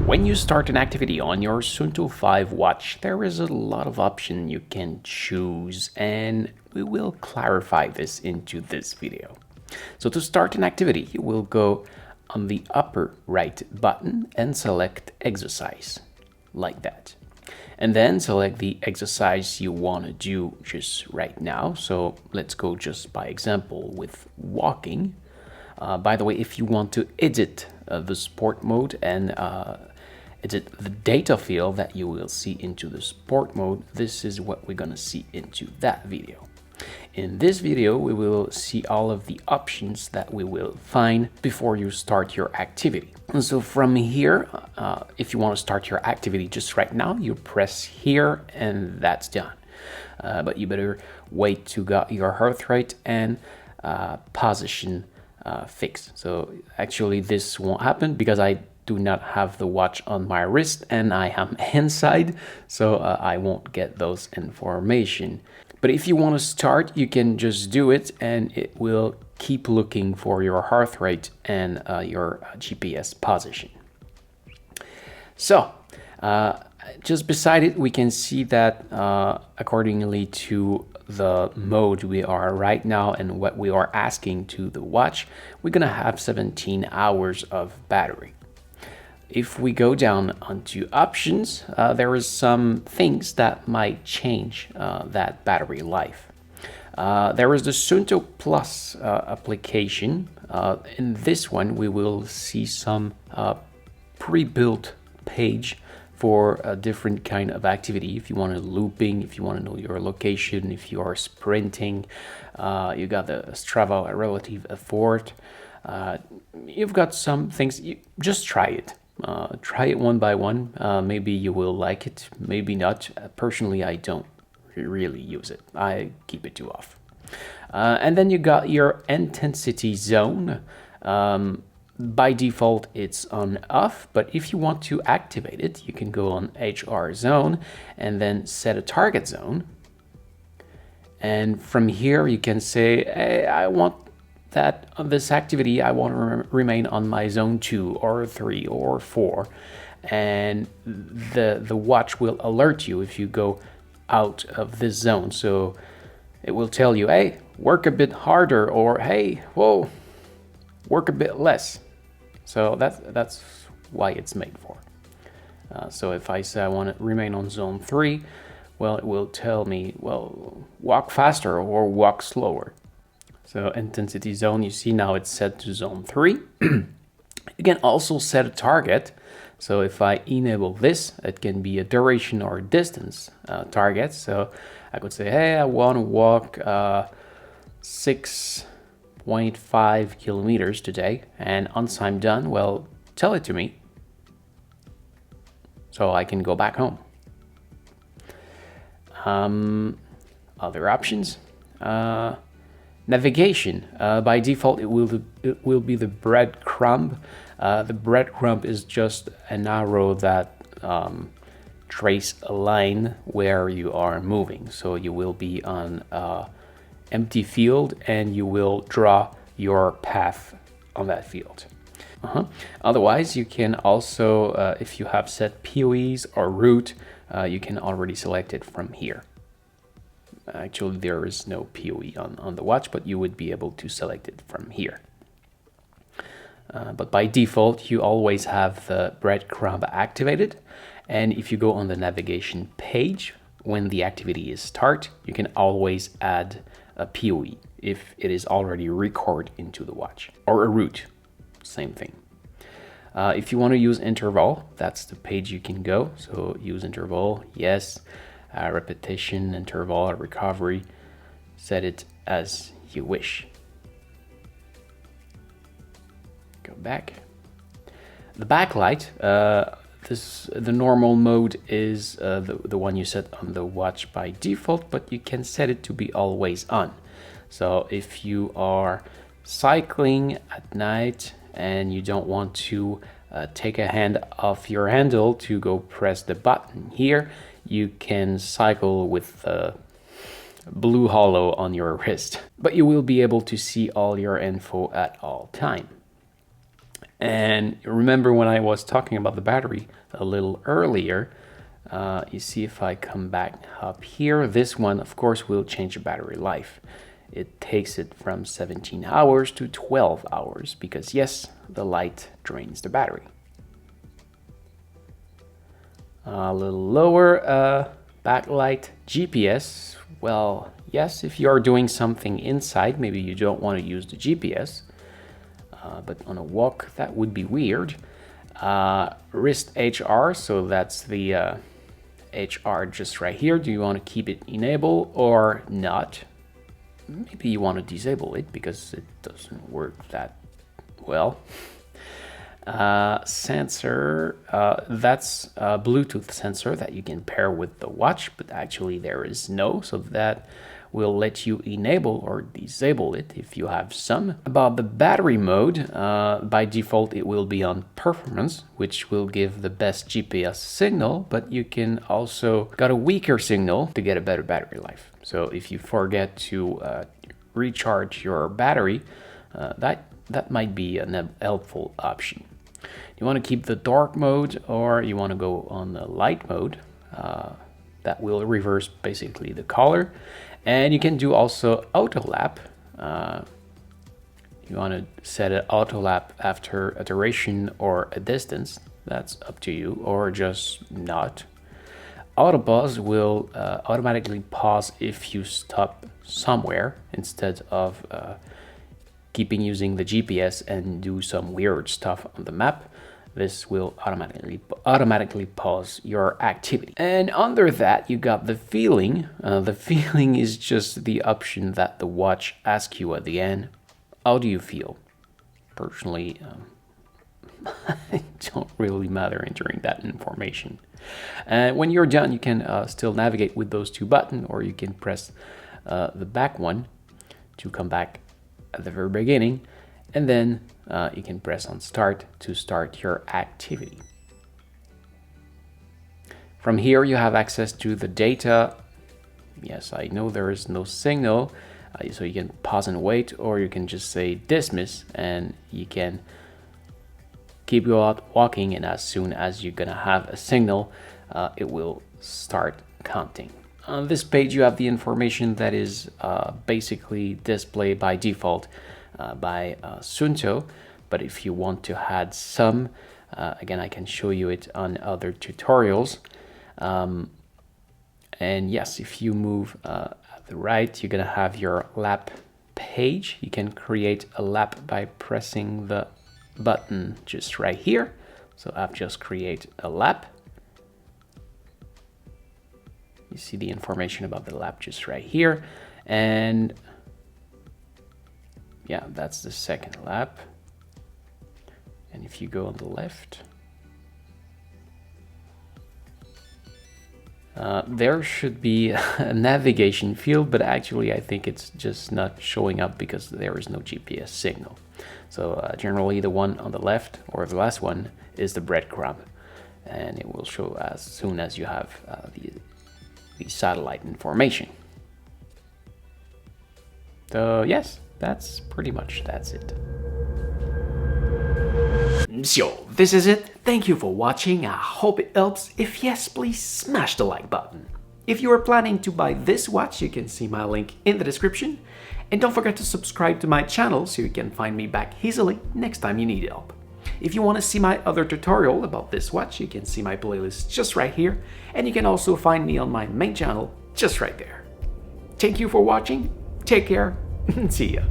When you start an activity on your Suunto 5 watch, there is a lot of options you can choose, and we will clarify this into this video. So to start an activity, you will go on the upper right button and select exercise, like that. And then select the exercise you want to do just right now. So let's go just by example with walking. By the way, if you want to edit the sport mode and edit the data field that you will see into the sport mode, this is what we're gonna see into that video. In this video, we will see all of the options that we will find before you start your activity. And so from here, if you want to start your activity just right now, you press here and that's done. But you better wait to get your heart rate and position fixed. So actually this won't happen because I do not have the watch on my wrist and I am inside, so I won't get those information. But if you want to start, you can just do it and it will keep looking for your heart rate and your GPS position. So just beside it, we can see that accordingly to the mode we are right now and what we are asking to the watch, we're gonna have 17 hours of battery. If we go down onto options, there is some things that might change that battery life. There is the Suunto Plus application. In this one, we will see some pre-built page for a different kind of activity. If you want to looping, if you want to know your location, if you are sprinting, you got the Strava relative effort. You've got some things. Just try it. Try it one by one. Maybe you will like it, maybe not. Personally, I don't really use it. I keep it off. And then you got your intensity zone. By default, it's on off, but if you want to activate it, you can go on HR zone and then set a target zone. And from here, you can say, hey, I want that on this activity, I want to remain on my zone 2 or 3 or 4, and the watch will alert you if you go out of this zone. So it will tell you, hey, work a bit harder, or hey, whoa, work a bit less. So that's why it's made for. So if I say I want to remain on zone 3, well, it will tell me, well, walk faster or walk slower. So intensity zone, you see now it's set to zone 3. You can also set a target. So if I enable this, it can be a duration or distance target. So I could say, hey, I want to walk 6.5 kilometers today. And once I'm done, well, tell it to me so I can go back home. Other options. Navigation. By default, it will be the breadcrumb. The breadcrumb is just an arrow that trace a line where you are moving. So you will be on an empty field and you will draw your path on that field. Otherwise, you can also, if you have set POEs or route, you can already select it from here. Actually, there is no POE on the watch, but you would be able to select it from here. But by default, you always have the breadcrumb activated. And if you go on the navigation page, when the activity is start, you can always add a POE if it is already recorded into the watch, or a route, same thing. If you want to use interval, that's the page you can go. So use interval, yes. Repetition, interval, recovery, set it as you wish. Go back. The backlight, the normal mode is the one you set on the watch by default, but you can set it to be always on. So if you are cycling at night and you don't want to take a hand off your handle to go press the button here, you can cycle with a blue hollow on your wrist, but you will be able to see all your info at all time. And remember when I was talking about the battery a little earlier, you see if I come back up here, this one of course will change the battery life. It takes it from 17 hours to 12 hours because yes, the light drains the battery. A little lower, backlight GPS. Well, yes, if you are doing something inside, maybe you don't want to use the GPS, but on a walk that would be weird. Wrist HR, so that's the HR just right here. Do you want to keep it enabled or not? Maybe you want to disable it because it doesn't work that well. Sensor, that's a Bluetooth sensor that you can pair with the watch, but actually there is no, so that will let you enable or disable it if you have some. About the battery mode, by default it will be on performance, which will give the best GPS signal, but you can also got a weaker signal to get a better battery life. So if you forget to recharge your battery, that might be a helpful option. You want to keep the dark mode or you want to go on the light mode. That will reverse basically the color. And you can do also auto lap. You want to set an auto lap after a duration or a distance. That's up to you, or just not. Auto pause will automatically pause if you stop somewhere instead of keeping using the GPS and do some weird stuff on the map. This will automatically pause your activity. And under that, you got the feeling. The feeling is just the option that the watch asks you at the end. How do you feel? Personally, it don't really matter entering that information. When you're done, you can still navigate with those two buttons, or you can press the back one to come back at the very beginning, and then you can press on start to start your activity. From here you have access to the data. Yes, I know there is no signal, so you can pause and wait, or you can just say dismiss and you can keep you out walking, and as soon as you're gonna have a signal, it will start counting. On this page you have the information that is basically displayed by default by Suunto, but if you want to add some, again I can show you it on other tutorials. And yes, if you move at the right, you're gonna have your lap page. You can create a lap by pressing the button just right here. So I've just created a lap. You see the information about the lap just right here. And yeah, that's the second lap. And if you go on the left, there should be a navigation field, but actually I think it's just not showing up because there is no GPS signal. So generally the one on the left, or the last one, is the breadcrumb, and it will show as soon as you have the satellite information. So yes, that's it. So this is it. Thank you for watching. I hope it helps. If yes, please smash the like button. If you are planning to buy this watch, you can see my link in the description. And don't forget to subscribe to my channel so you can find me back easily next time you need help. If you want to see my other tutorial about this watch, you can see my playlist just right here. And you can also find me on my main channel just right there. Thank you for watching. Take care and see ya.